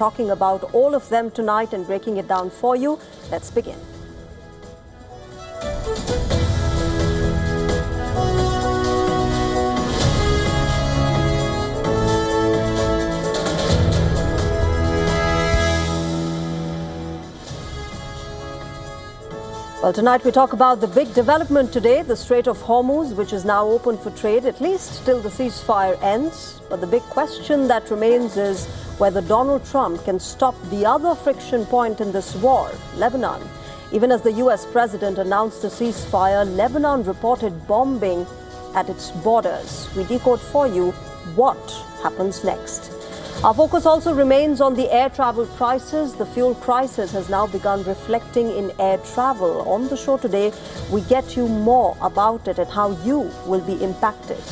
Talking about all of them tonight and breaking it down for you. Let's begin. Well, tonight we talk about the big development today, the Strait of Hormuz, which is now open for trade, at least till the ceasefire ends. But the big question that remains is whether Donald Trump can stop the other friction point in this war, Lebanon. Even as the US president announced a ceasefire, Lebanon reported bombing at its borders. We decode for you what happens next. Our focus also remains on the air travel prices. The fuel crisis has now begun reflecting in air travel. On the show today, we get you more about it and how you will be impacted.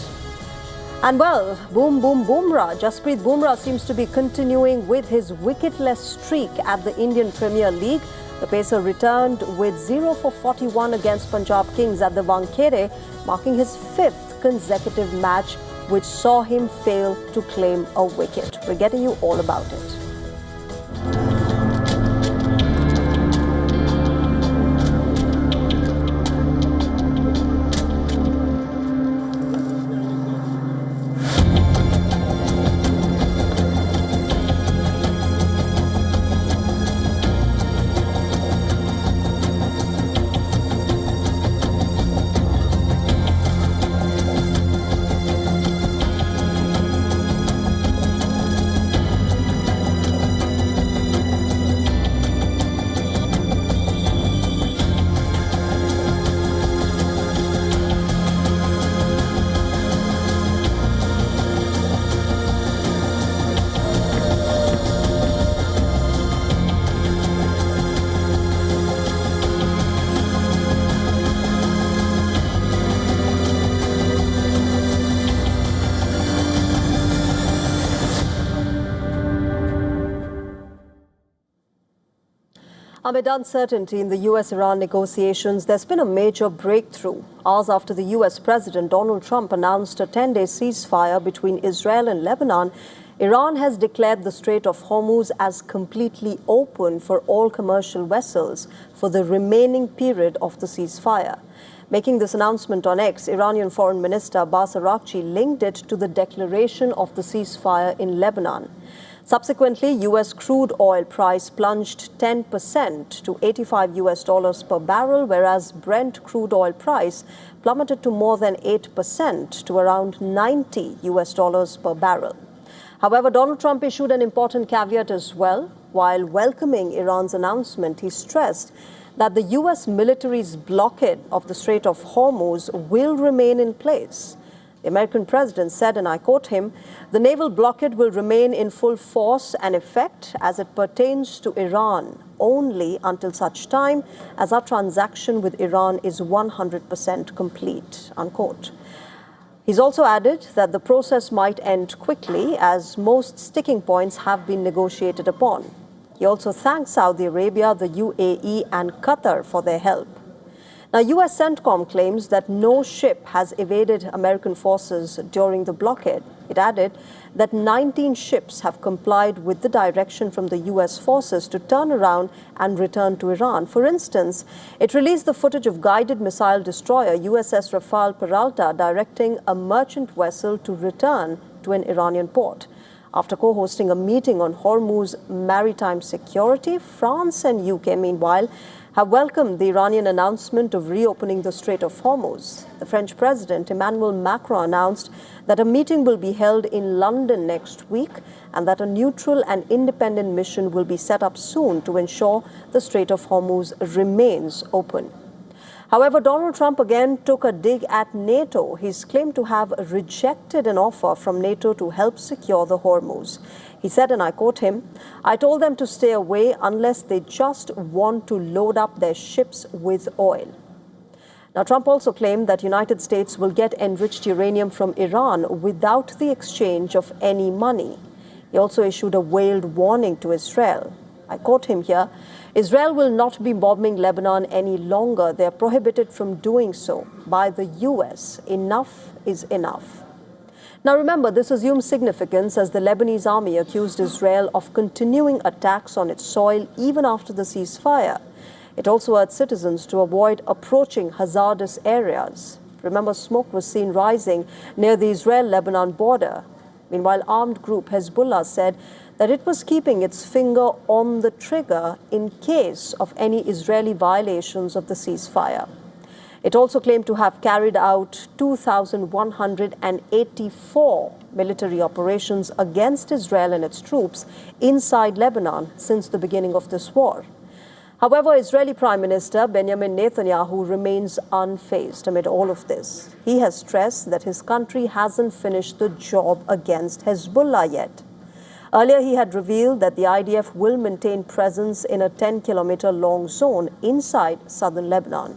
And well, boom, boom, Bumrah. Jasprit Bumrah seems to be continuing with his wicketless streak at the Indian Premier League. The pacer returned with 0 for 41 against Punjab Kings at the Wankhede, marking his 5th consecutive match, which saw him fail to claim a wicket. We're getting you all about it. Amid uncertainty in the US-Iran negotiations, there's been a major breakthrough. Hours after the US President Donald Trump announced a 10-day ceasefire between Israel and Lebanon, Iran has declared the Strait of Hormuz as completely open for all commercial vessels for the remaining period of the ceasefire. Making this announcement on X, Iranian Foreign Minister Abbas Araghchi linked it to the declaration of the ceasefire in Lebanon. Subsequently, U.S. crude oil price plunged 10% to $85 per barrel, whereas Brent crude oil price plummeted to more than 8% to around $90 per barrel. However, Donald Trump issued an important caveat as well. While welcoming Iran's announcement, he stressed that the U.S. military's blockade of the Strait of Hormuz will remain in place. The American president said, and I quote him, "The naval blockade will remain in full force and effect as it pertains to Iran only until such time as our transaction with Iran is 100% complete," unquote. He's also added that the process might end quickly as most sticking points have been negotiated upon. He also thanked Saudi Arabia, the UAE, and Qatar for their help. Now, US CENTCOM claims that no ship has evaded American forces during the blockade. It added that 19 ships have complied with the direction from the US forces to turn around and return to Iran. For instance, it released the footage of guided missile destroyer USS Rafael Peralta directing a merchant vessel to return to an Iranian port. After co-hosting a meeting on Hormuz maritime security, France and UK, meanwhile, have welcomed the Iranian announcement of reopening the Strait of Hormuz. The French President Emmanuel Macron announced that a meeting will be held in London next week and that a neutral and independent mission will be set up soon to ensure the Strait of Hormuz remains open. However, Donald Trump again took a dig at NATO. He's claimed to have rejected an offer from NATO to help secure the Hormuz. He said, and I quote him, "I told them to stay away unless they just want to load up their ships with oil." Now, Trump also claimed that United States will get enriched uranium from Iran without the exchange of any money. He also issued a veiled warning to Israel. I quote him here, "Israel will not be bombing Lebanon any longer. They are prohibited from doing so by the US. Enough is enough." Now remember, this assumes significance as the Lebanese army accused Israel of continuing attacks on its soil even after the ceasefire. It also urged citizens to avoid approaching hazardous areas. Remember, smoke was seen rising near the Israel-Lebanon border. Meanwhile, armed group Hezbollah said that it was keeping its finger on the trigger in case of any Israeli violations of the ceasefire. It also claimed to have carried out 2,184 military operations against Israel and its troops inside Lebanon since the beginning of this war. However, Israeli Prime Minister Benjamin Netanyahu remains unfazed amid all of this. He has stressed that his country hasn't finished the job against Hezbollah yet. Earlier, he had revealed that the IDF will maintain presence in a 10-kilometer-long zone inside southern Lebanon.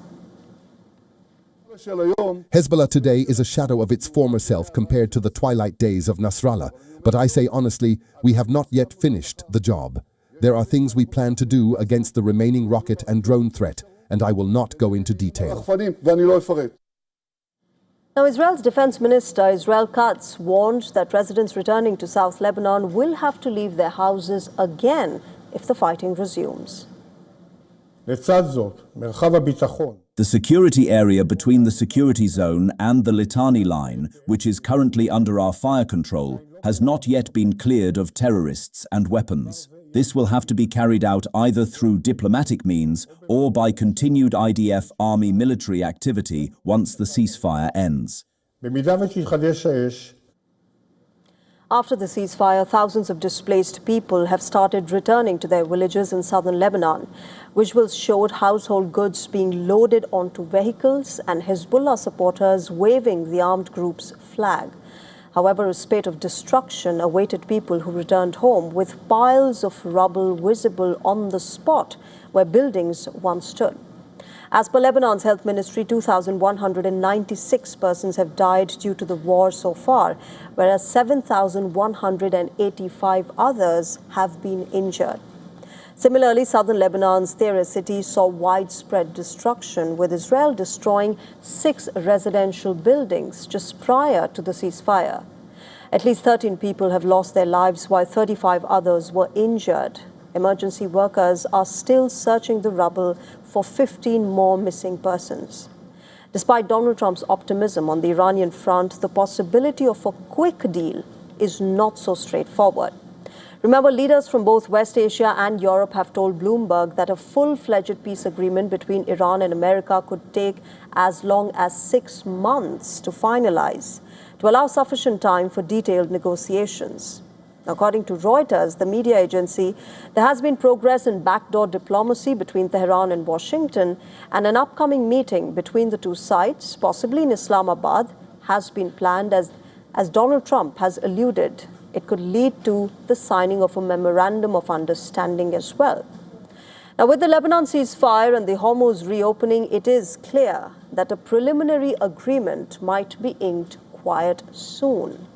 Hezbollah today is a shadow of its former self compared to the twilight days of Nasrallah. But I say honestly, we have not yet finished the job. There are things we plan to do against the remaining rocket and drone threat, and I will not go into detail. Now, Israel's defense minister, Israel Katz, warned that residents returning to South Lebanon will have to leave their houses again if the fighting resumes. The security area between the security zone and the Litani line, which is currently under our fire control, has not yet been cleared of terrorists and weapons. This will have to be carried out either through diplomatic means or by continued IDF army military activity once the ceasefire ends. After the ceasefire, thousands of displaced people have started returning to their villages in southern Lebanon. Visuals showed household goods being loaded onto vehicles and Hezbollah supporters waving the armed group's flag. However, a spate of destruction awaited people who returned home, with piles of rubble visible on the spot where buildings once stood. As per Lebanon's health ministry, 2,196 persons have died due to the war so far, whereas 7,185 others have been injured. Similarly, southern Lebanon's Deir city saw widespread destruction, with Israel destroying 6 residential buildings just prior to the ceasefire. At least 13 people have lost their lives, while 35 others were injured. Emergency workers are still searching the rubble for 15 more missing persons. Despite Donald Trump's optimism on the Iranian front, the possibility of a quick deal is not so straightforward. Remember, leaders from both West Asia and Europe have told Bloomberg that a full-fledged peace agreement between Iran and America could take as long as 6 months to finalize, to allow sufficient time for detailed negotiations. According to Reuters, the media agency, there has been progress in backdoor diplomacy between Tehran and Washington, and an upcoming meeting between the two sides, possibly in Islamabad, has been planned as Donald Trump has alluded. It could lead to the signing of a memorandum of understanding as well. Now, with the Lebanon ceasefire and the Hormuz reopening, it is clear that a preliminary agreement might be inked quite soon.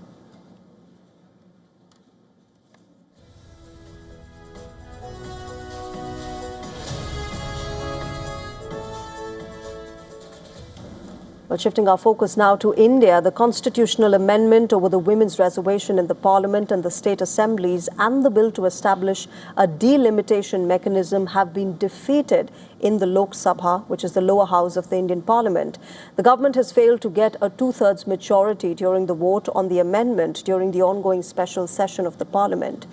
Well, shifting our focus now to India, the constitutional amendment over the women's reservation in the parliament and the state assemblies and the bill to establish a delimitation mechanism have been defeated in the Lok Sabha, which is the lower house of the Indian parliament. The government has failed to get a 2/3 majority during the vote on the amendment during the ongoing special session of the parliament.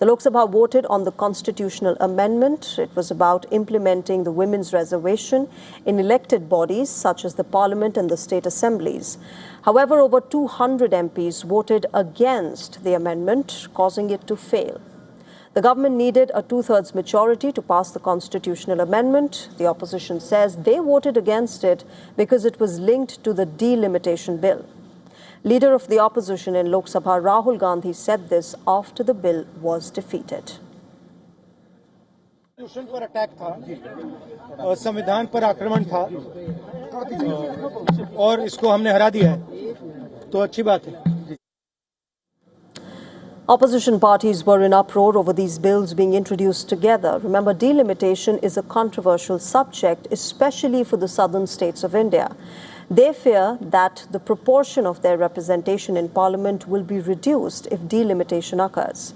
The Lok Sabha voted on the constitutional amendment. It was about implementing the women's reservation in elected bodies such as the parliament and the state assemblies. However, over 200 MPs voted against the amendment, causing it to fail. The government needed a 2/3 majority to pass the constitutional amendment. The opposition says they voted against it because it was linked to the delimitation bill. Leader of the opposition in Lok Sabha, Rahul Gandhi, said this after the bill was defeated. पर attack था और संविधान पर आक्रमण था और इसको हमने हरा दिया है तो अच्छी बात है. Opposition parties were in uproar over these bills being introduced together. Remember, delimitation is a controversial subject, especially for the southern states of India. They fear that the proportion of their representation in parliament will be reduced if delimitation occurs.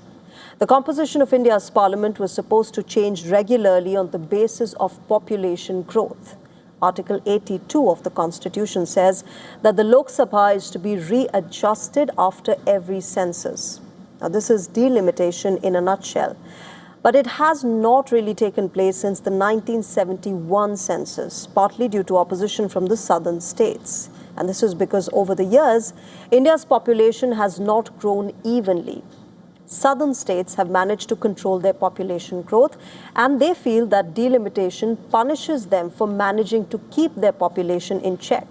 The composition of India's parliament was supposed to change regularly on the basis of population growth. Article 82 of the Constitution says that the Lok Sabha is to be readjusted after every census. Now, this is delimitation in a nutshell. But it has not really taken place since the 1971 census, partly due to opposition from the southern states. And this is because over the years, India's population has not grown evenly. Southern states have managed to control their population growth, and they feel that delimitation punishes them for managing to keep their population in check.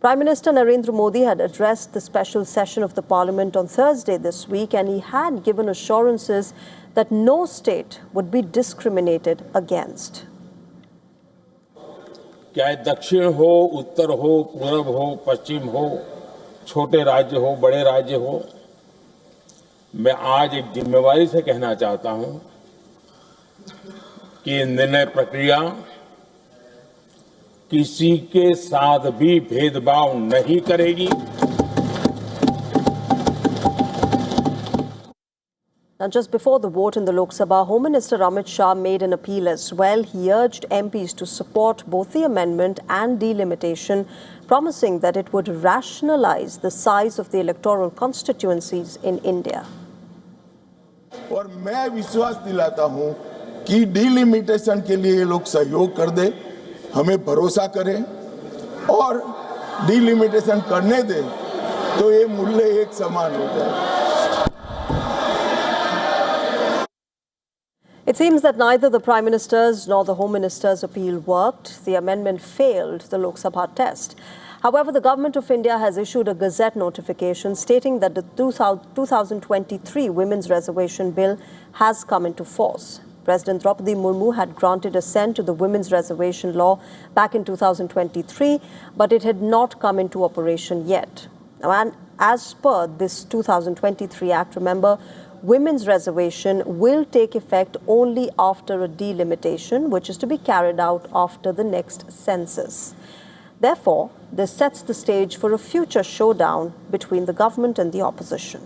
Prime Minister Narendra Modi had addressed the special session of the parliament on Thursday this week, and he had given assurances that no state would be discriminated against. चाहे दक्षिण हो, उत्तर हो, पूर्व हो, पश्चिम हो, छोटे राज्य हो, बड़े राज्य हो, मैं आज एक जिम्मेवारी से कहना चाहता हूं कि निर्णय प्रक्रिया किसी के साथ भी भेदभाव नहीं करेगी. Now, just before the vote in the Lok Sabha, Home Minister Amit Shah made an appeal as well. He urged MPs to support both the amendment and delimitation, promising that it would rationalize the size of the electoral constituencies in India. और मैं विश्वास दिलाता हूं कि delimitation के लिए ये लोग सहयोग कर दे, हमें भरोसा करें और डिलिमिटेशन करने दे तो ये मूल्य एक समान हो जाए. It seems that neither the Prime Minister's nor the Home Minister's appeal worked. The amendment failed the Lok Sabha test. However, the Government of India has issued a Gazette notification stating that the 2023 Women's Reservation Bill has come into force. President Draupadi Murmu had granted assent to the Women's Reservation Law back in 2023, but it had not come into operation yet. Now, and as per this 2023 Act, remember, Women's Reservation will take effect only after a delimitation, which is to be carried out after the next census. Therefore, this sets the stage for a future showdown between the government and the opposition.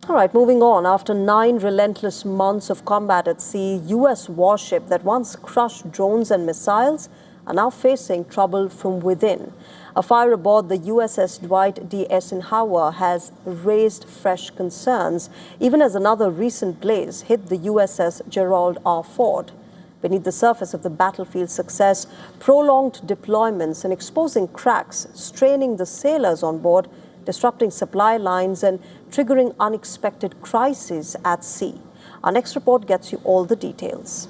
All right, moving on. After 9 relentless months of combat at sea, U.S. warship that once crushed drones and missiles are now facing trouble from within. A fire aboard the USS Dwight D. Eisenhower has raised fresh concerns, even as another recent blaze hit the USS Gerald R. Ford. Beneath the surface of the battlefield success, prolonged deployments and exposing cracks, straining the sailors on board, disrupting supply lines and triggering unexpected crises at sea. Our next report gets you all the details.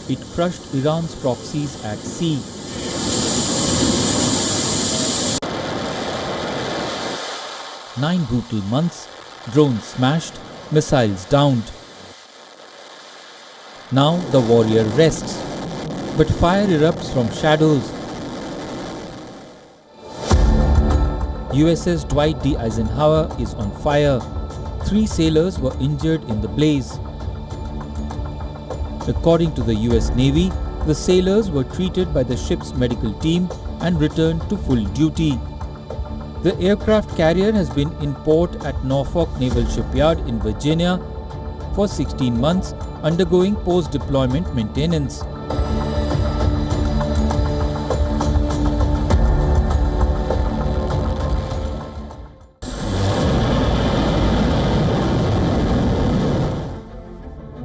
It crushed Iran's proxies at sea. Nine brutal months, drones smashed, missiles downed. Now the warrior rests, but fire erupts from shadows. USS Dwight D. Eisenhower is on fire. 3 sailors were injured in the blaze. According to the US Navy, the sailors were treated by the ship's medical team and returned to full duty. The aircraft carrier has been in port at Norfolk Naval Shipyard in Virginia for 16 months, undergoing post-deployment maintenance.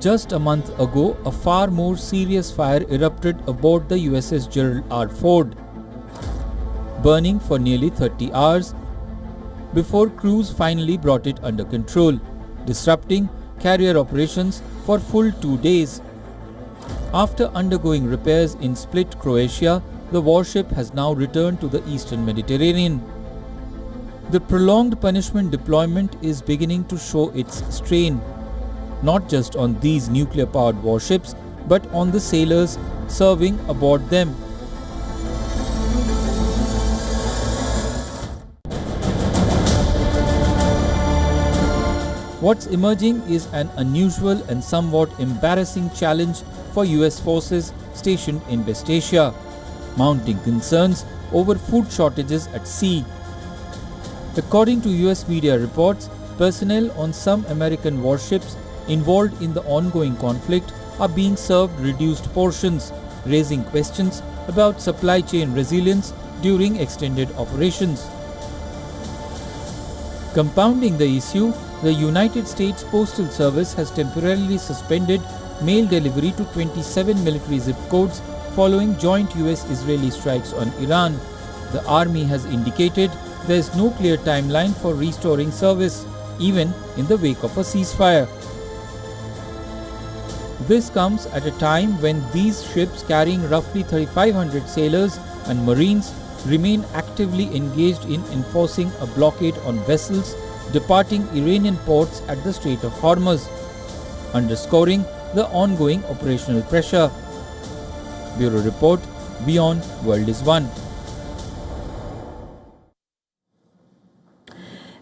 Just a month ago, a far more serious fire erupted aboard the USS Gerald R. Ford, burning for nearly 30 hours before crews finally brought it under control, disrupting carrier operations for full 2 days. After undergoing repairs in Split, Croatia, the warship has now returned to the eastern Mediterranean. The prolonged punishment deployment is beginning to show its strain. not just on these nuclear-powered warships, but on the sailors serving aboard them. What's emerging is an unusual and somewhat embarrassing challenge for US forces stationed in West Asia, mounting concerns over food shortages at sea. According to US media reports, personnel on some American warships involved in the ongoing conflict are being served reduced portions, raising questions about supply chain resilience during extended operations. Compounding the issue, the United States Postal Service has temporarily suspended mail delivery to 27 military zip codes following joint US-Israeli strikes on Iran. The army has indicated there is no clear timeline for restoring service, even in the wake of a ceasefire. This comes at a time when these ships carrying roughly 3,500 sailors and marines remain actively engaged in enforcing a blockade on vessels departing Iranian ports at the Strait of Hormuz, underscoring the ongoing operational pressure. Bureau Report, WION World is One.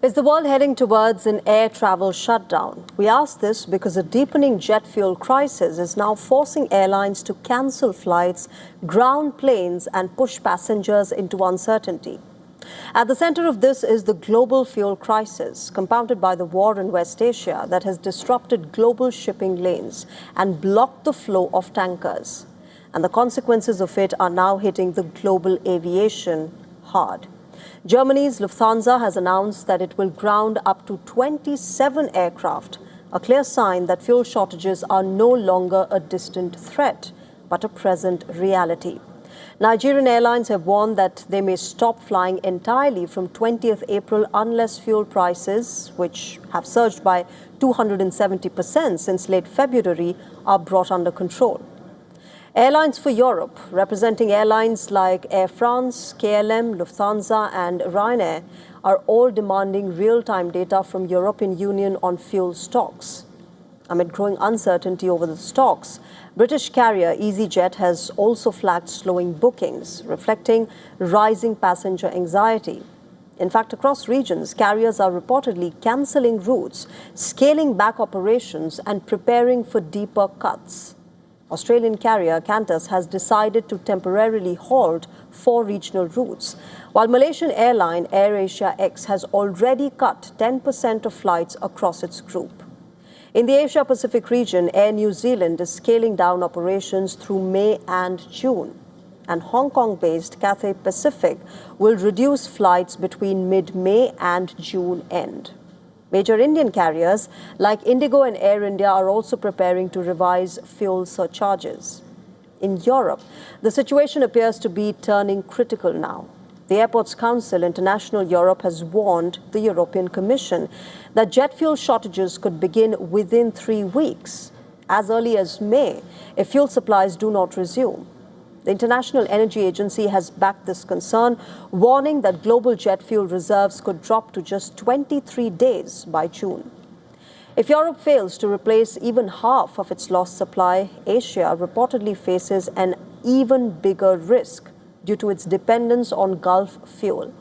Is the world heading towards an air travel shutdown? We ask this because a deepening jet fuel crisis is now forcing airlines to cancel flights, ground planes, and push passengers into uncertainty. At the center of this is the global fuel crisis, compounded by the war in West Asia that has disrupted global shipping lanes and blocked the flow of tankers. And the consequences of it are now hitting the global aviation hard. Germany's Lufthansa has announced that it will ground up to 27 aircraft, a clear sign that fuel shortages are no longer a distant threat, but a present reality. Nigerian airlines have warned that they may stop flying entirely from 20th April unless fuel prices, which have surged by 270% since late February, are brought under control. Airlines for Europe, representing airlines like Air France, KLM, Lufthansa and Ryanair, are all demanding real-time data from European Union on fuel stocks. Amid growing uncertainty over the stocks, British carrier EasyJet has also flagged slowing bookings, reflecting rising passenger anxiety. In fact, across regions, carriers are reportedly cancelling routes, scaling back operations and preparing for deeper cuts. Australian carrier Qantas has decided to temporarily halt 4 regional routes, while Malaysian airline AirAsia X has already cut 10% of flights across its group. In the Asia-Pacific region, Air New Zealand is scaling down operations through May and June, and Hong Kong-based Cathay Pacific will reduce flights between mid-May and June end. Major Indian carriers like Indigo and Air India are also preparing to revise fuel surcharges. In Europe, the situation appears to be turning critical now. The Airports Council International Europe has warned the European Commission that jet fuel shortages could begin within 3 weeks, as early as May, if fuel supplies do not resume. The International Energy Agency has backed this concern, warning that global jet fuel reserves could drop to just 23 days by June. If Europe fails to replace even half of its lost supply, Asia reportedly faces an even bigger risk due to its dependence on Gulf fuel.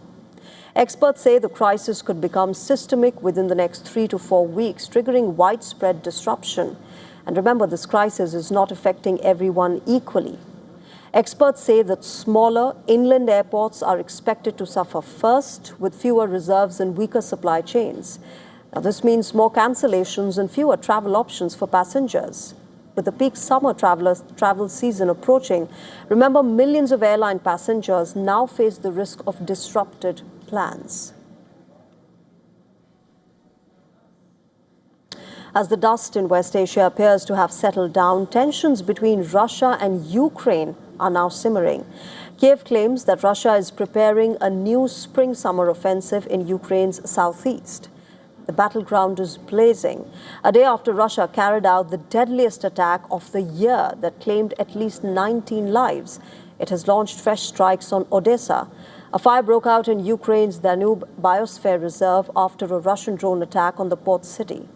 Experts say the crisis could become systemic within the next 3 to 4 weeks, triggering widespread disruption. And remember, this crisis is not affecting everyone equally. Experts say that smaller inland airports are expected to suffer first, with fewer reserves and weaker supply chains. Now, this means more cancellations and fewer travel options for passengers. With the peak summer travel season approaching, remember, millions of airline passengers now face the risk of disrupted plans. As the dust in West Asia appears to have settled down, tensions between Russia and Ukraine are now simmering. Kiev claims that Russia is preparing a new spring-summer offensive in Ukraine's southeast. The battleground is blazing, a day after Russia carried out the deadliest attack of the year that claimed at least 19 lives. It has launched fresh strikes on Odessa. A fire broke out in Ukraine's Danube Biosphere Reserve after a Russian drone attack on the port city.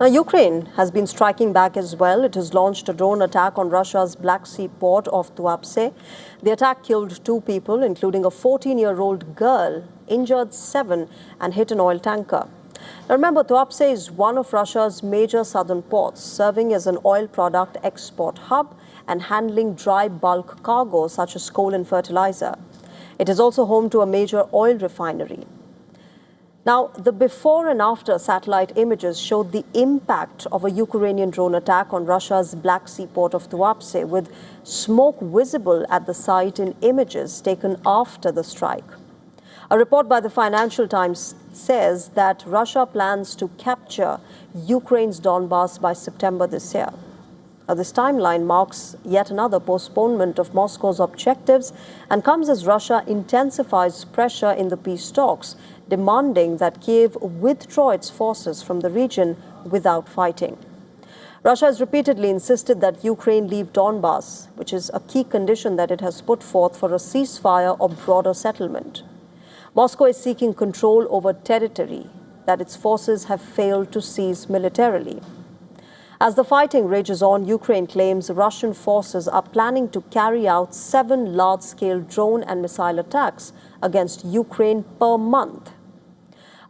Now, Ukraine has been striking back as well. It has launched a drone attack on Russia's Black Sea port of Tuapse. The attack killed 2 people, including a 14-year-old girl, injured 7, and hit an oil tanker. Now, remember, Tuapse is one of Russia's major southern ports, serving as an oil product export hub and handling dry bulk cargo such as coal and fertilizer. It is also home to a major oil refinery. Now, the before and after satellite images showed the impact of a Ukrainian drone attack on Russia's Black Sea port of Tuapse, with smoke visible at the site in images taken after the strike. A report by the Financial Times says that Russia plans to capture Ukraine's Donbas by September this year. Now, this timeline marks yet another postponement of Moscow's objectives and comes as Russia intensifies pressure in the peace talks, demanding that Kiev withdraw its forces from the region without fighting. Russia has repeatedly insisted that Ukraine leave Donbas, which is a key condition that it has put forth for a ceasefire or broader settlement. Moscow is seeking control over territory that its forces have failed to seize militarily. As the fighting rages on, Ukraine claims Russian forces are planning to carry out 7 large-scale drone and missile attacks against Ukraine per month.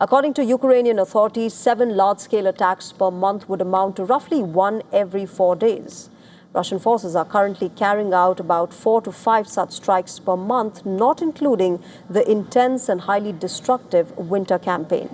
According to Ukrainian authorities, 7 large-scale attacks per month would amount to roughly 1 every 4 days. Russian forces are currently carrying out about 4 to 5 such strikes per month, not including the intense and highly destructive winter campaign.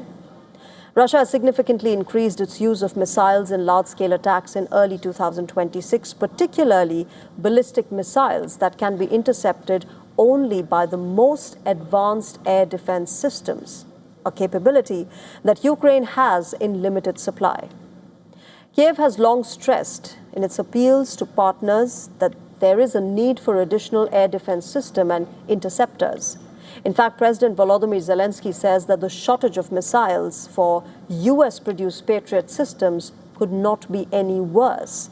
Russia has significantly increased its use of missiles in large-scale attacks in early 2026, particularly ballistic missiles that can be intercepted only by the most advanced air defense systems, a capability that Ukraine has in limited supply. Kiev has long stressed in its appeals to partners that there is a need for additional air defense system and interceptors. In fact, President Volodymyr Zelensky says that the shortage of missiles for US-produced Patriot systems could not be any worse.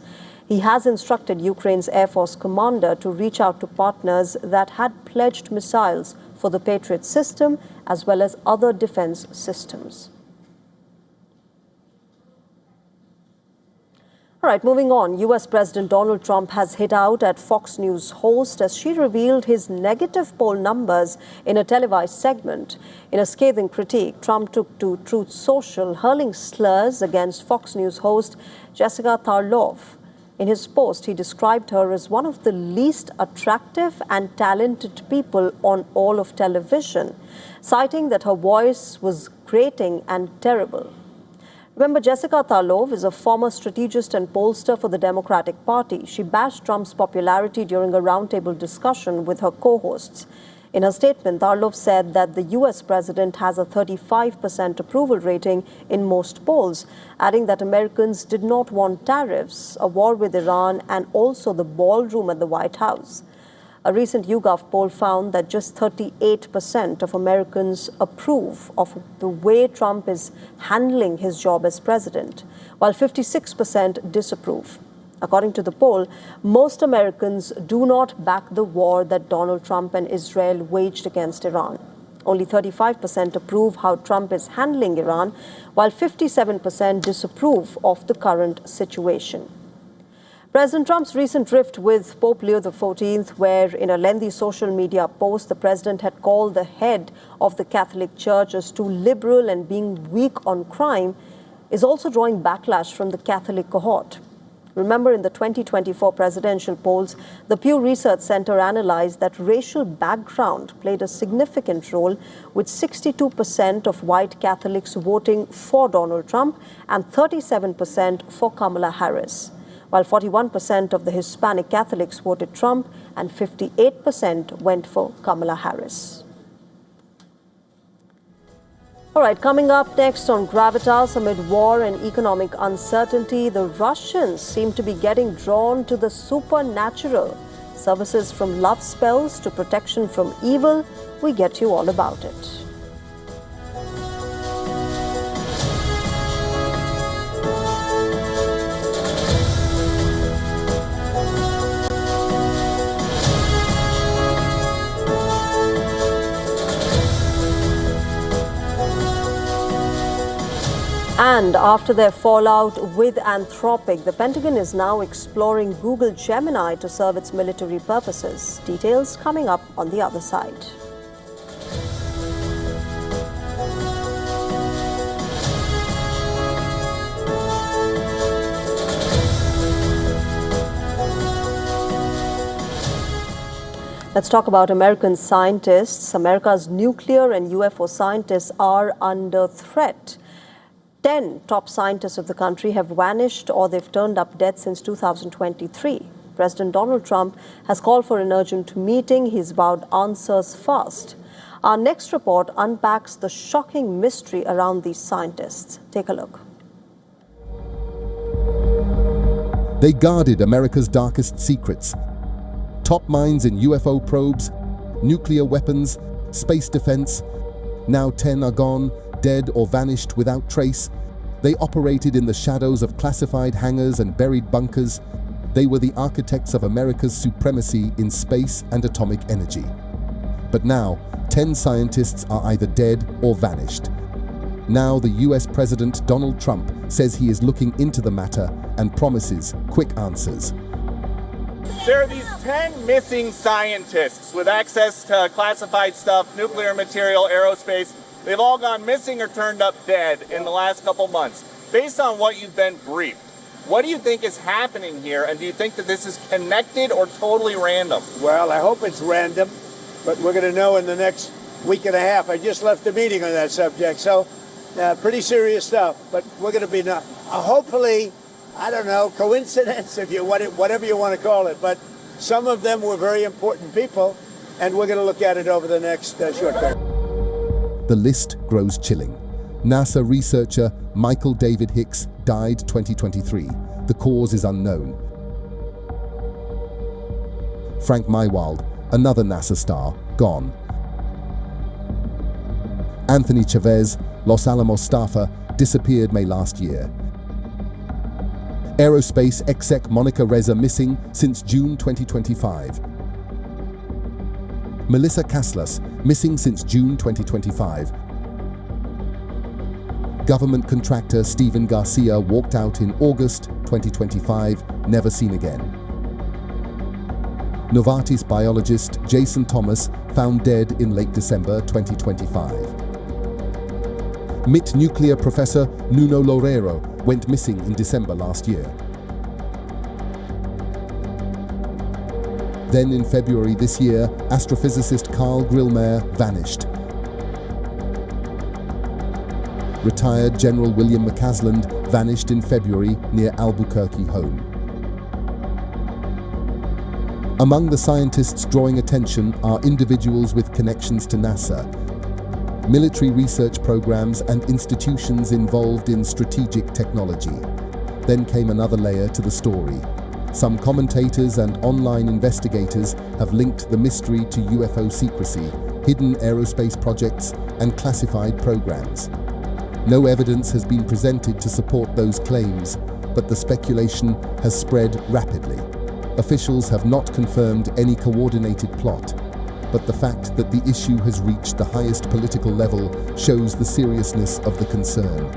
He has instructed Ukraine's Air Force commander to reach out to partners that had pledged missiles for the Patriot system as well as other defense systems. All right, moving on. US President Donald Trump has hit out at Fox News host as she revealed his negative poll numbers in a televised segment. In a scathing critique, Trump took to Truth Social, hurling slurs against Fox News host Jessica Tarlov. In his post, he described her as one of the least attractive and talented people on all of television, citing that her voice was grating and terrible. Remember, Jessica Tarlov is a former strategist and pollster for the Democratic Party. She bashed Trump's popularity during a roundtable discussion with her co-hosts. In her statement, Tarlov said that the US president has a 35% approval rating in most polls, adding that Americans did not want tariffs, a war with Iran, and also the ballroom at the White House. A recent YouGov poll found that just 38% of Americans approve of the way Trump is handling his job as president, while 56% disapprove. According to the poll, most Americans do not back the war that Donald Trump and Israel waged against Iran. Only 35% approve how Trump is handling Iran, while 57% disapprove of the current situation. President Trump's recent rift with Pope Leo XIV, where in a lengthy social media post, the president had called the head of the Catholic Church as too liberal and being weak on crime, is also drawing backlash from the Catholic cohort. Remember, in the 2024 presidential polls, the Pew Research Center analyzed that racial background played a significant role, with 62% of white Catholics voting for Donald Trump and 37% for Kamala Harris, while 41% of the Hispanic Catholics voted Trump and 58% went for Kamala Harris. All right, coming up next on Gravitas, amid war and economic uncertainty, the Russians seem to be getting drawn to the supernatural. Services from love spells to protection from evil, we get you all about it. And after their fallout with Anthropic, the Pentagon is now exploring Google Gemini to serve its military purposes. Details coming up on the other side. Let's talk about American scientists. America's nuclear and UFO scientists are under threat. 10 top scientists of the country have vanished or they've turned up dead since 2023. President Donald Trump has called for an urgent meeting. He's vowed answers fast. Our next report unpacks the shocking mystery around these scientists. Take a look. They guarded America's darkest secrets. Top minds in UFO probes, nuclear weapons, space defense. Now 10 are gone, dead or vanished without trace. They operated in the shadows of classified hangars and buried bunkers. They were the architects of America's supremacy in space and atomic energy. But now, 10 scientists are either dead or vanished. Now the US President Donald Trump says he is looking into the matter and promises quick answers. There are these 10 missing scientists with access to classified stuff, nuclear material, aerospace. They've all gone missing or turned up dead in the last couple months. Based on what you've been briefed, what do you think is happening here, and do you think that this is connected or totally random? Well, I hope it's random, but we're going to know in the next week and a half. I just left a meeting on that subject, so pretty serious stuff. But we're going to be hopefully, I don't know, coincidence, if you whatever you want to call it. But some of them were very important people, and we're going to look at it over the next short period. The list grows chilling. NASA researcher Michael David Hicks died 2023. The cause is unknown. Frank Mywald, another NASA star, gone. Anthony Chavez, Los Alamos staffer, disappeared May last year. Aerospace exec Monica Reza missing since June 2025. Melissa Kaslas, missing since June 2025. Government contractor Stephen Garcia walked out in August 2025, never seen again. Novartis biologist Jason Thomas found dead in late December 2025. MIT nuclear professor Nuno Loureiro went missing in December last year. Then in February this year, astrophysicist Carl Grillmeyer vanished. Retired General William McCasland vanished in February near Albuquerque home. Among the scientists drawing attention are individuals with connections to NASA, military research programs and institutions involved in strategic technology. Then came another layer to the story. Some commentators and online investigators have linked the mystery to UFO secrecy, hidden aerospace projects, and classified programs. No evidence has been presented to support those claims, but the speculation has spread rapidly. Officials have not confirmed any coordinated plot, but the fact that the issue has reached the highest political level shows the seriousness of the concern.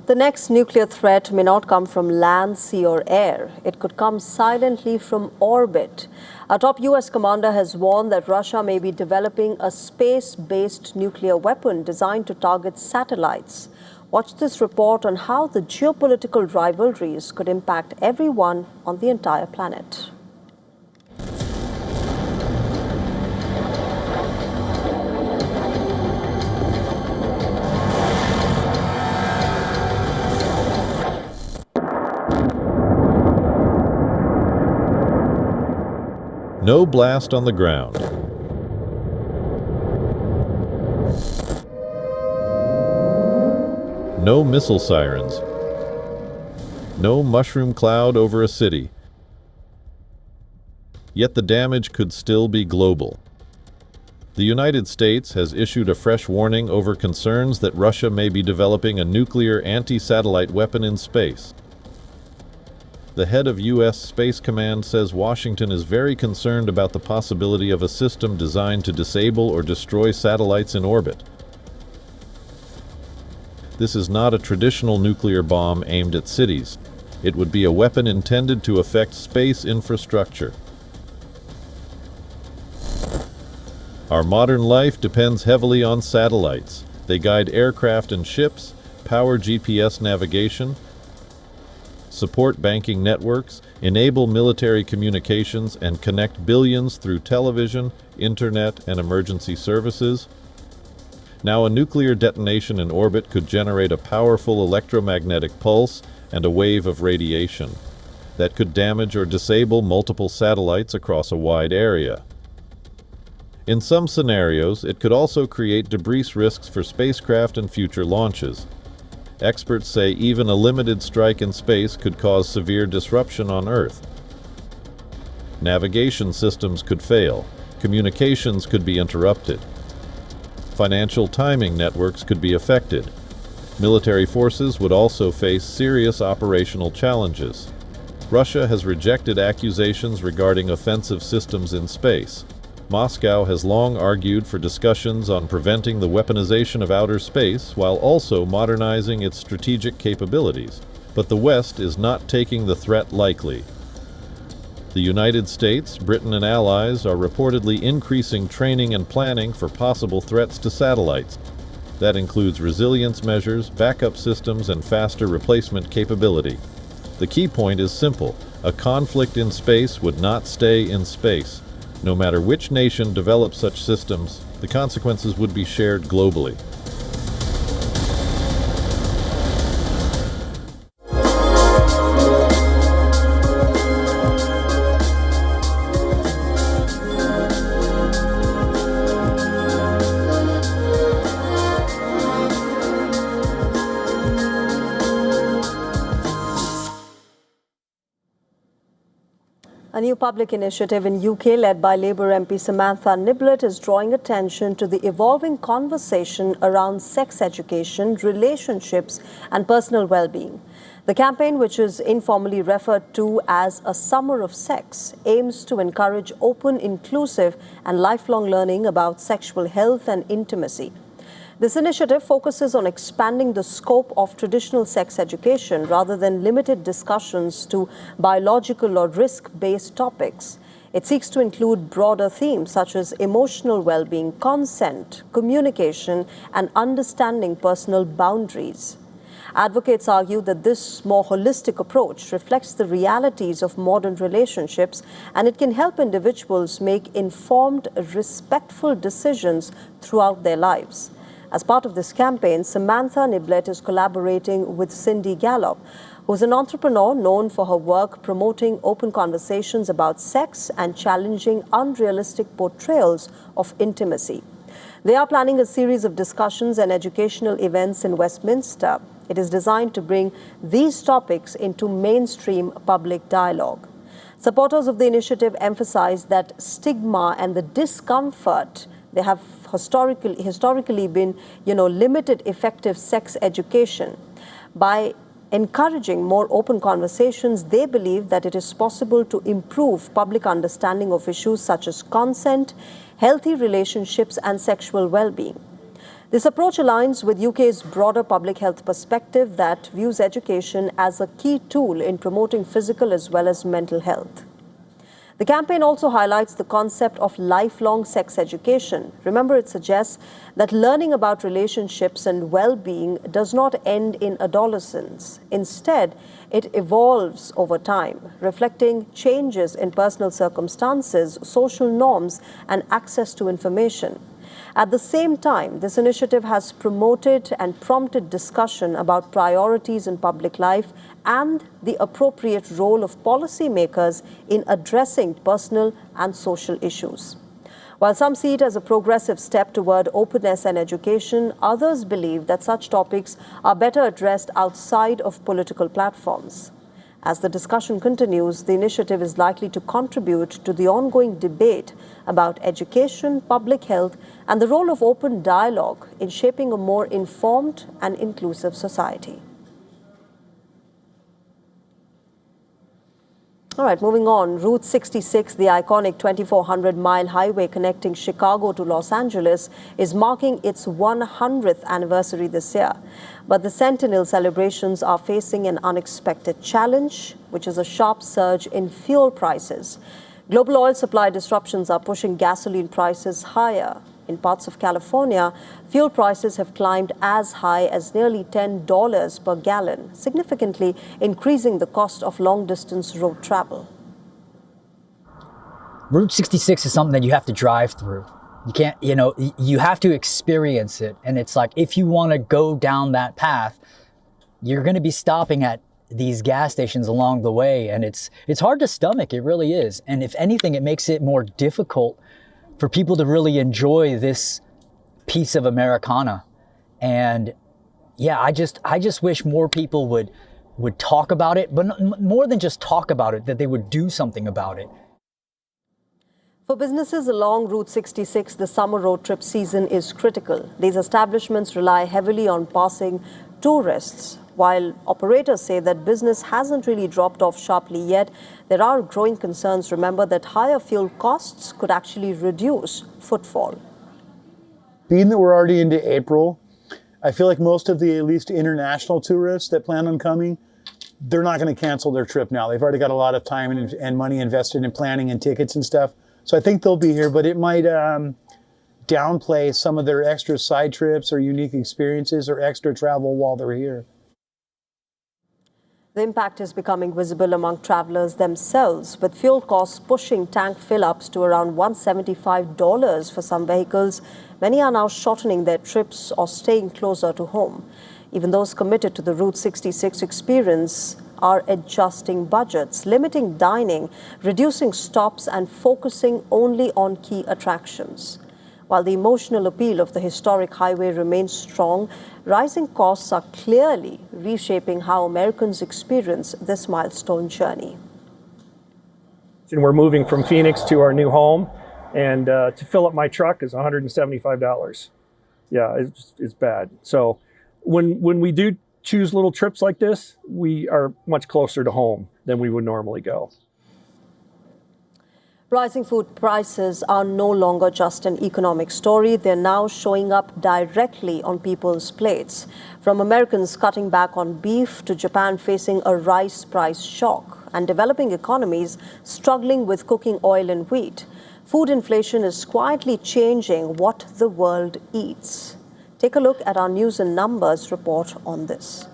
The next nuclear threat may not come from land, sea or air. It could come silently from orbit. A top US commander has warned that Russia may be developing a space-based nuclear weapon designed to target satellites. Watch this report on how the geopolitical rivalries could impact everyone on the entire planet. No blast on the ground. No missile sirens. No mushroom cloud over a city. Yet the damage could still be global. The United States has issued a fresh warning over concerns that Russia may be developing a nuclear anti-satellite weapon in space. the head of U.S. Space Command says Washington is very concerned about the possibility of a system designed to disable or destroy satellites in orbit. This is not a traditional nuclear bomb aimed at cities. It would be a weapon intended to affect space infrastructure. Our modern life depends heavily on satellites. They guide aircraft and ships, power GPS navigation, support banking networks, enable military communications, and connect billions through television, internet, and emergency services. Now, a nuclear detonation in orbit could generate a powerful electromagnetic pulse and a wave of radiation that could damage or disable multiple satellites across a wide area. In some scenarios, it could also create debris risks for spacecraft and future launches. Experts say even a limited strike in space could cause severe disruption on Earth. Navigation systems could fail, communications could be interrupted. Financial timing networks could be affected. Military forces would also face serious operational challenges. Russia has rejected accusations regarding offensive systems in space. Moscow has long argued for discussions on preventing the weaponization of outer space while also modernizing its strategic capabilities. But the West is not taking the threat lightly. The United States, Britain, and allies are reportedly increasing training and planning for possible threats to satellites. That includes resilience measures, backup systems, and faster replacement capability. The key point is simple: a conflict in space would not stay in space. No matter which nation develops such systems, the consequences would be shared globally. A new public initiative in UK led by Labour MP Samantha Niblett is drawing attention to the evolving conversation around sex education, relationships and personal well-being. The campaign, which is informally referred to as a Summer of Sex, aims to encourage open, inclusive and lifelong learning about sexual health and intimacy. This initiative focuses on expanding the scope of traditional sex education rather than limited discussions to biological or risk-based topics. It seeks to include broader themes such as emotional well-being, consent, communication, and understanding personal boundaries. Advocates argue that this more holistic approach reflects the realities of modern relationships, and it can help individuals make informed, respectful decisions throughout their lives. As part of this campaign, Samantha Niblett is collaborating with Cindy Gallop, who's an entrepreneur known for her work promoting open conversations about sex and challenging unrealistic portrayals of intimacy. They are planning a series of discussions and educational events in Westminster. It is designed to bring these topics into mainstream public dialogue. Supporters of the initiative emphasize that stigma and the discomfort they have historically been, limited effective sex education. By encouraging more open conversations, they believe that it is possible to improve public understanding of issues such as consent, healthy relationships, and sexual well-being. This approach aligns with UK's broader public health perspective that views education as a key tool in promoting physical as well as mental health. The campaign also highlights the concept of lifelong sex education. Remember, it suggests that learning about relationships and well-being does not end in adolescence. Instead, it evolves over time, reflecting changes in personal circumstances, social norms, and access to information. At the same time, this initiative has promoted and prompted discussion about priorities in public life and the appropriate role of policymakers in addressing personal and social issues. While some see it as a progressive step toward openness and education, others believe that such topics are better addressed outside of political platforms. As the discussion continues, the initiative is likely to contribute to the ongoing debate about education, public health, and the role of open dialogue in shaping a more informed and inclusive society. All right, moving on. Route 66, the iconic 2,400-mile highway connecting Chicago to Los Angeles, is marking its 100th anniversary this year. But the Centennial celebrations are facing an unexpected challenge, which is a sharp surge in fuel prices. Global oil supply disruptions are pushing gasoline prices higher. In parts of California, fuel prices have climbed as high as nearly $10 per gallon, significantly increasing the cost of long-distance road travel. Route 66 is something that you have to drive through. You can't, you have to experience it. And it's like, if you want to go down that path, you're going to be stopping at these gas stations along the way. And it's hard to stomach. It really is. And if anything, it makes it more difficult for people to really enjoy this piece of Americana. And yeah, I just wish more people would talk about it, but more than just talk about it, that they would do something about it. For businesses along Route 66, the summer road trip season is critical. These establishments rely heavily on passing tourists. While operators say that business hasn't really dropped off sharply yet, there are growing concerns, remember, that higher fuel costs could actually reduce footfall. Being that we're already into April, I feel like most of the at least international tourists that plan on coming, they're not going to cancel their trip now. They've already got a lot of time and money invested in planning and tickets and stuff. So I think they'll be here, but it might downplay some of their extra side trips or unique experiences or extra travel while they're here. The impact is becoming visible among travelers themselves, with fuel costs pushing tank fill-ups to around $175 for some vehicles. Many are now shortening their trips or staying closer to home. Even those committed to the Route 66 experience are adjusting budgets, limiting dining, reducing stops, and focusing only on key attractions. While the emotional appeal of the historic highway remains strong, rising costs are clearly reshaping how Americans experience this milestone journey. We're moving from Phoenix to our new home, and to fill up my truck is $175. Yeah, it's bad. So when we do choose little trips like this, we are much closer to home than we would normally go. Rising food prices are no longer just an economic story. They're now showing up directly on people's plates. From Americans cutting back on beef to Japan facing a rice price shock and developing economies struggling with cooking oil and wheat, food inflation is quietly changing what the world eats. Take a look at our News and Numbers report on this.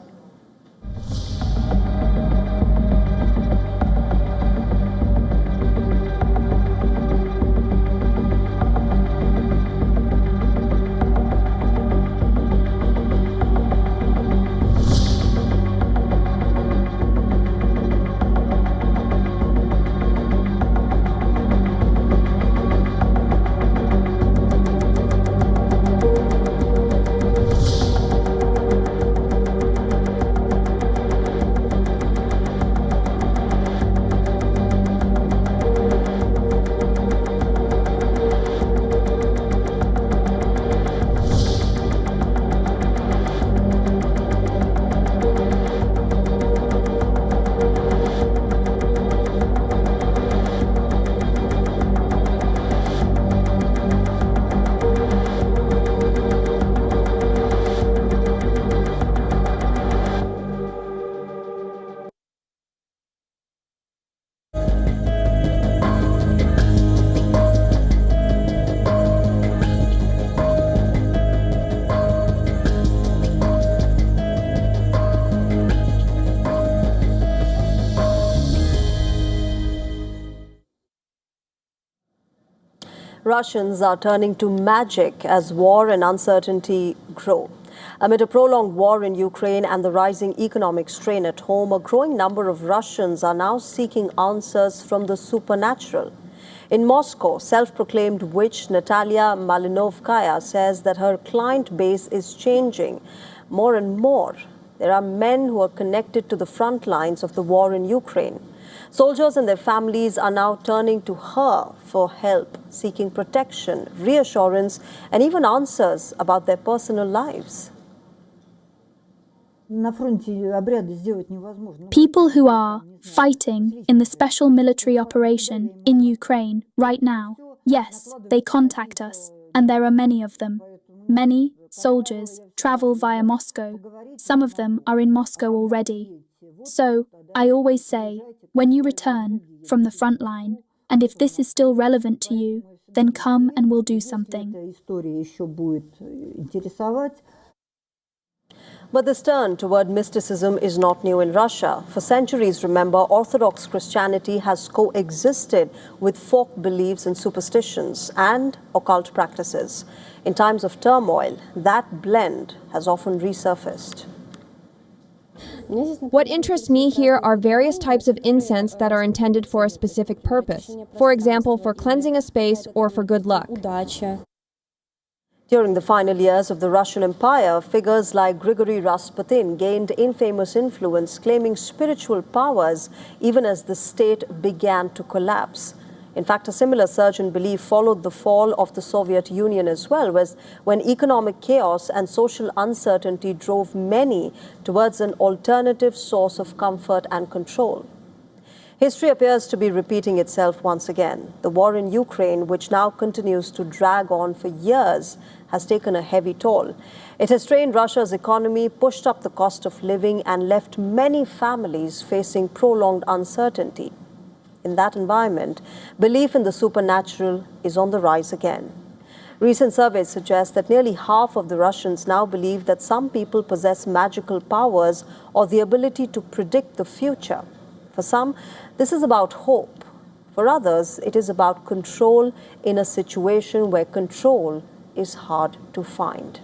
Russians are turning to magic as war and uncertainty grow. Amid a prolonged war in Ukraine and the rising economic strain at home, a growing number of Russians are now seeking answers from the supernatural. In Moscow, self-proclaimed witch Natalia Malinovskaya says that her client base is changing more and more. There are men who are connected to the front lines of the war in Ukraine. Soldiers and their families are now turning to her for help, seeking protection, reassurance, and even answers about their personal lives. People who are fighting in the special military operation in Ukraine right now, yes, they contact us, and there are many of them. Many soldiers travel via Moscow. Some of them are in Moscow already. So, I always say, when you return from the front line, and if this is still relevant to you, then come and we'll do something. But this turn toward mysticism is not new in Russia. For centuries, remember, Orthodox Christianity has coexisted with folk beliefs and superstitions and occult practices. In times of turmoil, that blend has often resurfaced. What interests me here are various types of incense that are intended for a specific purpose. For example, for cleansing a space or for good luck. During the final years of the Russian Empire, figures like Grigory Rasputin gained infamous influence, claiming spiritual powers even as the state began to collapse. In fact, a similar surge in belief followed the fall of the Soviet Union as well, when economic chaos and social uncertainty drove many towards an alternative source of comfort and control. History appears to be repeating itself once again. The war in Ukraine, which now continues to drag on for years, has taken a heavy toll. It has strained Russia's economy, pushed up the cost of living, and left many families facing prolonged uncertainty. In that environment, belief in the supernatural is on the rise again. Recent surveys suggest that nearly half of the Russians now believe that some people possess magical powers or the ability to predict the future. For some, this is about hope. For others, it is about control in a situation where control is hard to find.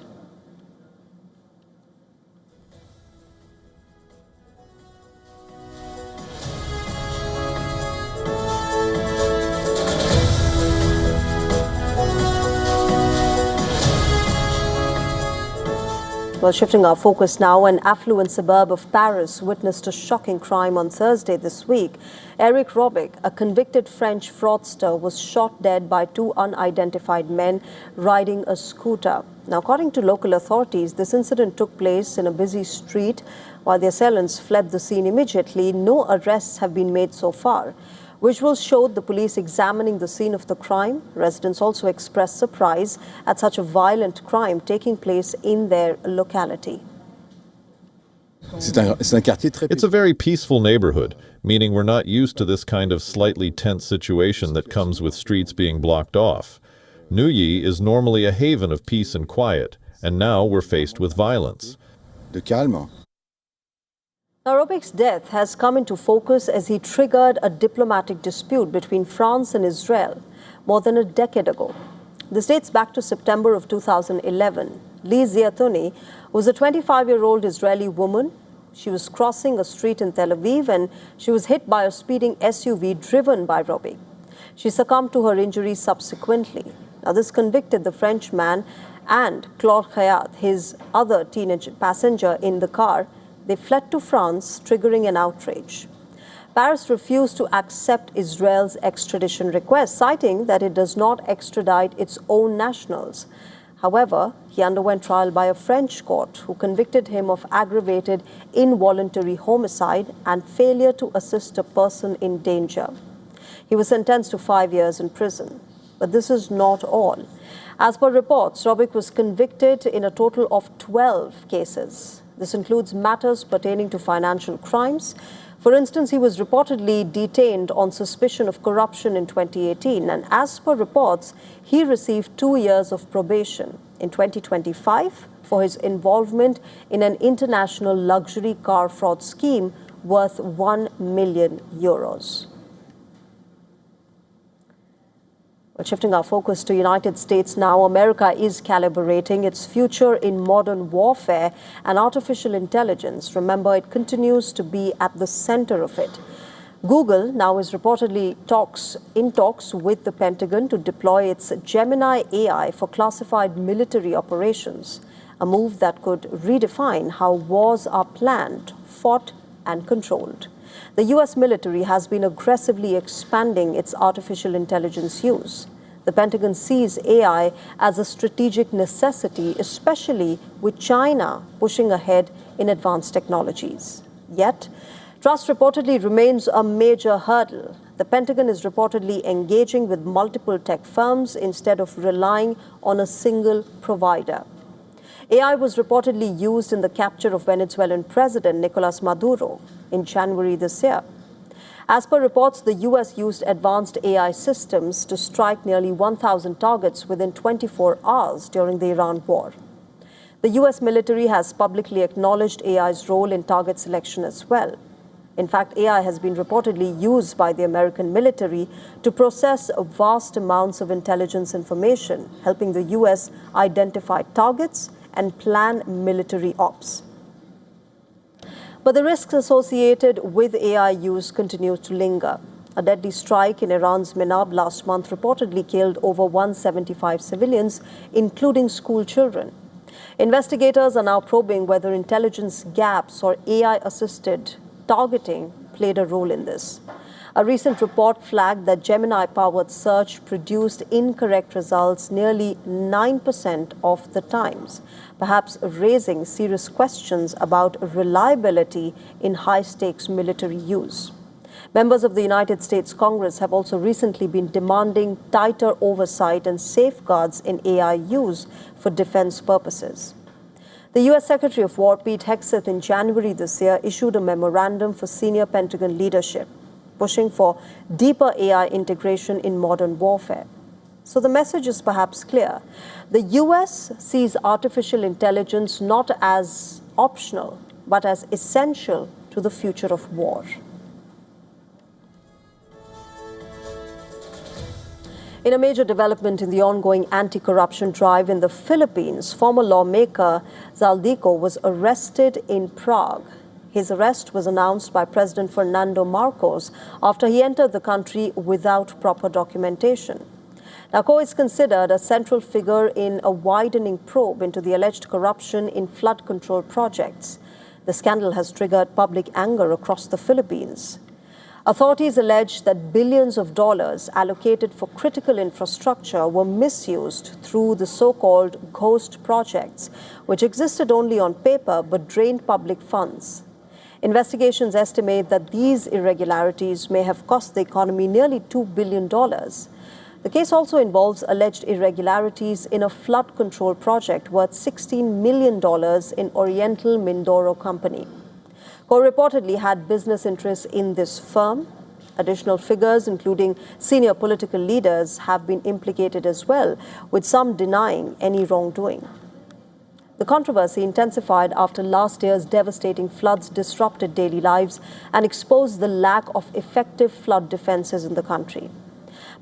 Well, shifting our focus now, an affluent suburb of Paris witnessed a shocking crime on Thursday this week. Eric Robic, a convicted French fraudster, was shot dead by two unidentified men riding a scooter. Now, according to local authorities, this incident took place in a busy street. While the assailants fled the scene immediately, no arrests have been made so far. Visuals showed the police examining the scene of the crime. Residents also expressed surprise at such a violent crime taking place in their locality. It's a very peaceful neighborhood, meaning we're not used to this kind of slightly tense situation that comes with streets being blocked off. Neuilly is normally a haven of peace and quiet, and now we're faced with violence. Now, Robic's death has come into focus as he triggered a diplomatic dispute between France and Israel more than a decade ago. This dates back to September of 2011. Li Ziatuni was a 25-year-old Israeli woman. She was crossing a street in Tel Aviv and she was hit by a speeding SUV driven by Robic. She succumbed to her injuries subsequently. Now, this convicted the Frenchman and Claude Khayat, his other teenage passenger in the car. They fled to France, triggering an outrage. Paris refused to accept Israel's extradition request, citing that it does not extradite its own nationals. However, he underwent trial by a French court who convicted him of aggravated involuntary homicide and failure to assist a person in danger. He was sentenced to 5 years in prison. But this is not all. As per reports, Robic was convicted in a total of 12 cases. This includes matters pertaining to financial crimes. For instance, he was reportedly detained on suspicion of corruption in 2018, and as per reports, he received 2 years of probation in 2025 for his involvement in an international luxury car fraud scheme worth €1 million. Well, shifting our focus to United States now, America is calibrating its future in modern warfare and artificial intelligence. Remember, it continues to be at the center of it. Google now is reportedly in talks with the Pentagon to deploy its Gemini AI for classified military operations, a move that could redefine how wars are planned, fought, and controlled. The U.S. military has been aggressively expanding its artificial intelligence use. The Pentagon sees AI as a strategic necessity, especially with China pushing ahead in advanced technologies. Yet, trust reportedly remains a major hurdle. The Pentagon is reportedly engaging with multiple tech firms instead of relying on a single provider. AI was reportedly used in the capture of Venezuelan President Nicolas Maduro in January this year. As per reports, the U.S. used advanced AI systems to strike nearly 1,000 targets within 24 hours during the Iran war. The U.S. military has publicly acknowledged AI's role in target selection as well. In fact, AI has been reportedly used by the American military to process vast amounts of intelligence information, helping the U.S. identify targets and plan military ops. But the risks associated with AI use continue to linger. A deadly strike in Iran's Minab last month reportedly killed over 175 civilians, including school children. Investigators are now probing whether intelligence gaps or AI-assisted targeting played a role in this. A recent report flagged that Gemini-powered search produced incorrect results nearly 9% of the times, perhaps raising serious questions about reliability in high-stakes military use. Members of the United States Congress have also recently been demanding tighter oversight and safeguards in AI use for defense purposes. The U.S. Secretary of War, Pete Hegseth, in January this year issued a memorandum for senior Pentagon leadership, pushing for deeper AI integration in modern warfare. So the message is perhaps clear. The U.S. sees artificial intelligence not as optional, but as essential to the future of war. In a major development in the ongoing anti-corruption drive in the Philippines, former lawmaker Zaldico was arrested in Prague. His arrest was announced by President Fernando Marcos after he entered the country without proper documentation. Marcos is considered a central figure in a widening probe into the alleged corruption in flood control projects. The scandal has triggered public anger across the Philippines. Authorities allege that billions of dollars allocated for critical infrastructure were misused through the so-called ghost projects, which existed only on paper but drained public funds. Investigations estimate that these irregularities may have cost the economy nearly $2 billion. The case also involves alleged irregularities in a flood control project worth $16 million in Oriental Mindoro Company. who reportedly had business interests in this firm. Additional figures, including senior political leaders, have been implicated as well, with some denying any wrongdoing. The controversy intensified after last year's devastating floods disrupted daily lives and exposed the lack of effective flood defenses in the country.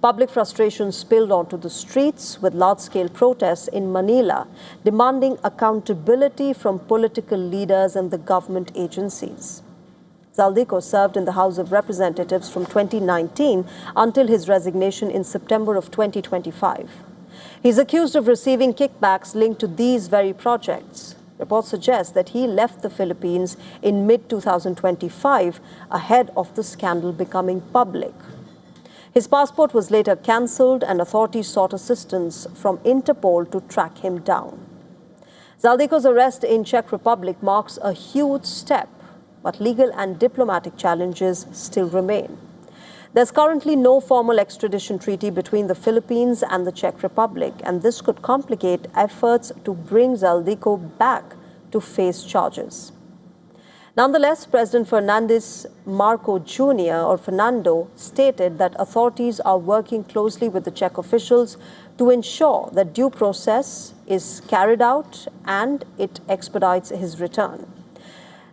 Public frustration spilled onto the streets, with large-scale protests in Manila demanding accountability from political leaders and the government agencies. Zaldico served in the House of Representatives from 2019 until his resignation in September of 2025. He's accused of receiving kickbacks linked to these very projects. Reports suggest that he left the Philippines in mid-2025, ahead of the scandal becoming public. His passport was later cancelled, and authorities sought assistance from Interpol to track him down. Zaldico's arrest in Czech Republic marks a huge step, but legal and diplomatic challenges still remain. There's currently no formal extradition treaty between the Philippines and the Czech Republic, and this could complicate efforts to bring Zaldico back to face charges. Nonetheless, President Fernandez Marcos Jr., or Fernando, stated that authorities are working closely with the Czech officials to ensure that due process is carried out and it expedites his return.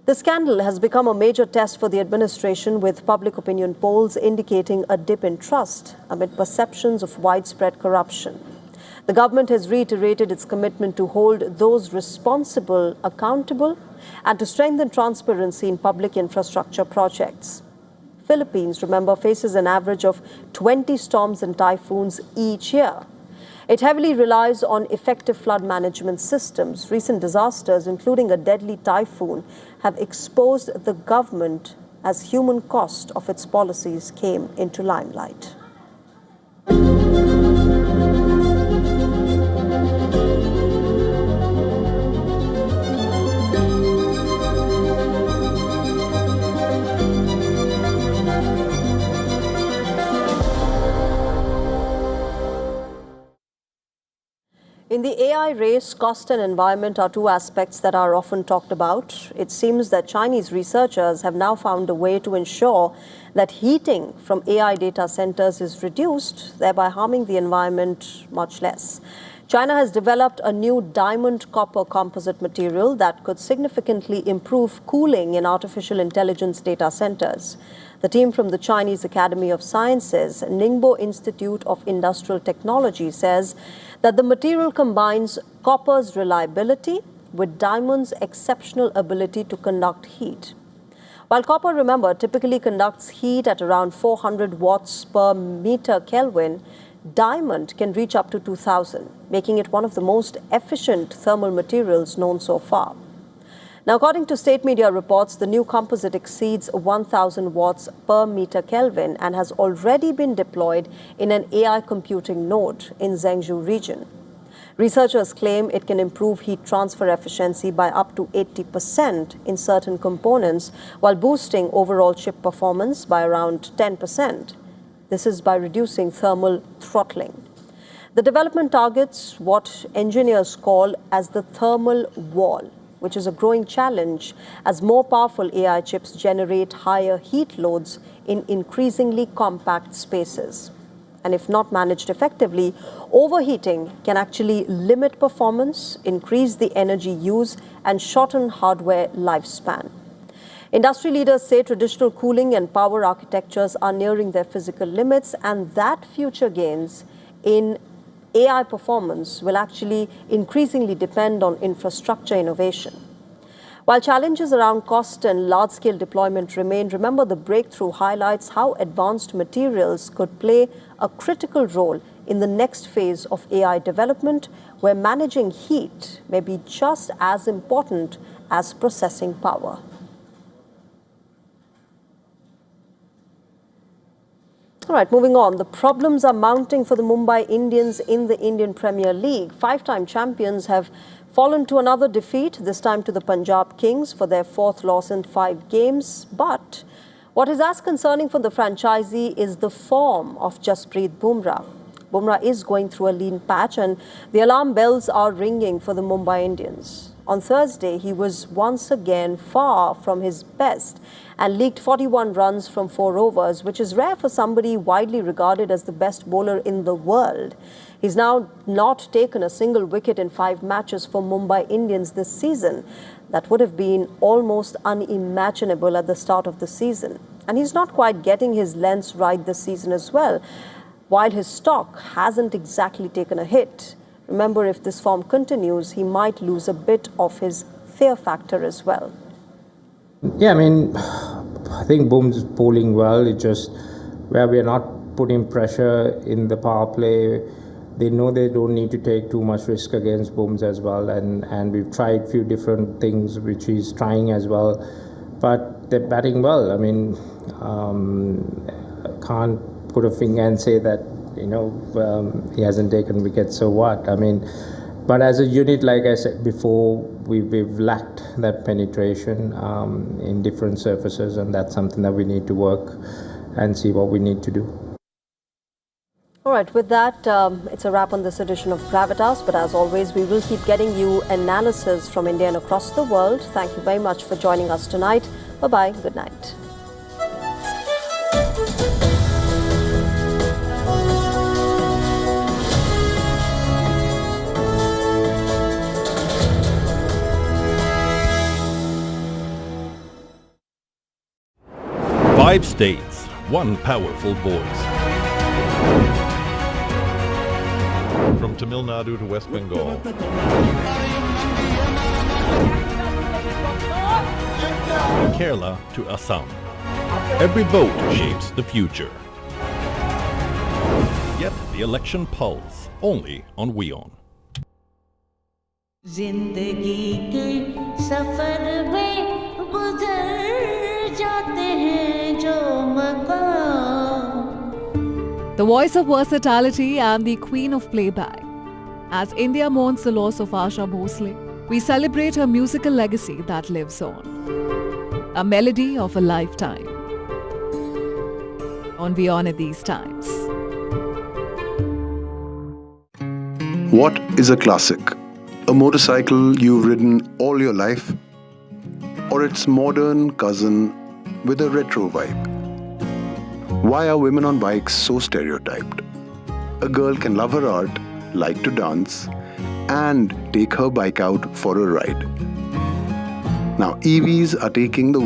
The scandal has become a major test for the administration, with public opinion polls indicating a dip in trust amid perceptions of widespread corruption. The government has reiterated its commitment to hold those responsible accountable and to strengthen transparency in public infrastructure projects. Philippines, remember, faces an average of 20 storms and typhoons each year. It heavily relies on effective flood management systems. Recent disasters, including a deadly typhoon, have exposed the government as human cost of its policies came into limelight. In the AI race, cost and environment are two aspects that are often talked about. It seems that Chinese researchers have now found a way to ensure that heating from AI data centers is reduced, thereby harming the environment much less. China has developed a new diamond copper composite material that could significantly improve cooling in artificial intelligence data centers. The team from the Chinese Academy of Sciences, Ningbo Institute of Industrial Technology, says that the material combines copper's reliability with diamond's exceptional ability to conduct heat. While copper, remember, typically conducts heat at around 400 watts per meter Kelvin, diamond can reach up to 2000, making it one of the most efficient thermal materials known so far. Now, according to state media reports, the new composite exceeds 1000 watts per meter Kelvin and has already been deployed in an AI computing node in Zhengzhou region. Researchers claim it can improve heat transfer efficiency by up to 80% in certain components, while boosting overall chip performance by around 10%. This is by reducing thermal throttling. The development targets what engineers call as the thermal wall, which is a growing challenge as more powerful AI chips generate higher heat loads in increasingly compact spaces. And if not managed effectively, overheating can actually limit performance, increase the energy use, and shorten hardware lifespan. Industry leaders say traditional cooling and power architectures are nearing their physical limits, and that future gains in AI performance will actually increasingly depend on infrastructure innovation. While challenges around cost and large-scale deployment remain, remember the breakthrough highlights how advanced materials could play a critical role in the next phase of AI development, where managing heat may be just as important as processing power. All right, moving on. The problems are mounting for the Mumbai Indians in the Indian Premier League. Five-time champions have fallen to another defeat, this time to the Punjab Kings for their fourth loss in 5 games. But what is as concerning for the franchisee is the form of Jasprit Bumrah. Bumrah is going through a lean patch, and the alarm bells are ringing for the Mumbai Indians. On Thursday, he was once again far from his best and leaked 41 runs from 4 overs, which is rare for somebody widely regarded as the best bowler in the world. He's now not taken a single wicket in 5 matches for Mumbai Indians this season. That would have been almost unimaginable at the start of the season. And he's not quite getting his lengths right this season as well, while his stock hasn't exactly taken a hit. Remember, if this form continues, he might lose a bit of his fear factor as well. Yeah, I think Boom's bowling well. It's just where we're not putting pressure in the power play. They know they don't need to take too much risk against Booms as well. And we've tried a few different things, which he's trying as well. But they're batting well. Can't put a finger and say that, he hasn't taken wickets, so what? But as a unit, like I said before, we've lacked that penetration in different surfaces, and that's something that we need to work and see what we need to do. All right, with that, it's a wrap on this edition of Gravitas. But as always, we will keep getting you analysis from India and across the world. Thank you very much for joining us tonight. Bye-bye. Good night. Five states, one powerful voice. From Tamil Nadu to West Bengal. Kerala to Assam. Every vote shapes the future. Get the election pulse only on WION. The voice of versatility and the queen of playback. As India mourns the loss of Asha Bhosle, we celebrate her musical legacy that lives on. A melody of a lifetime. On WION at these times. What is a classic? A motorcycle you've ridden all your life? Or its modern cousin with a retro vibe? Why are women on bikes so stereotyped? A girl can love her art, like to dance, and take her bike out for a ride. Now, EVs are taking the